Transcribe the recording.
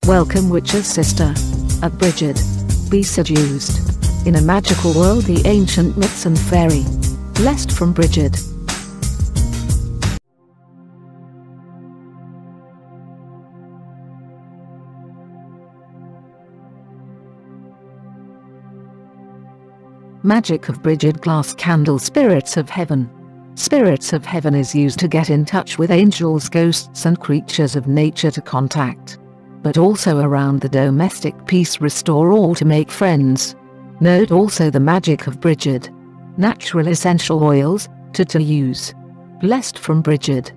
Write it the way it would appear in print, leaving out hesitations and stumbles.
Welcome witch's sister. At Brigid. Be seduced. In a magical world, the ancient myths and fairy. Blessed from Brigid. Magic of Brigid glass candle. Spirits of heaven. Spirits of heaven is used to get in touch with angels, ghosts and creatures of nature to contact, but also around the domestic peace, restore or to make friends. Note also the magic of Brigid. Natural essential oils, to use. Blessed from Brigid.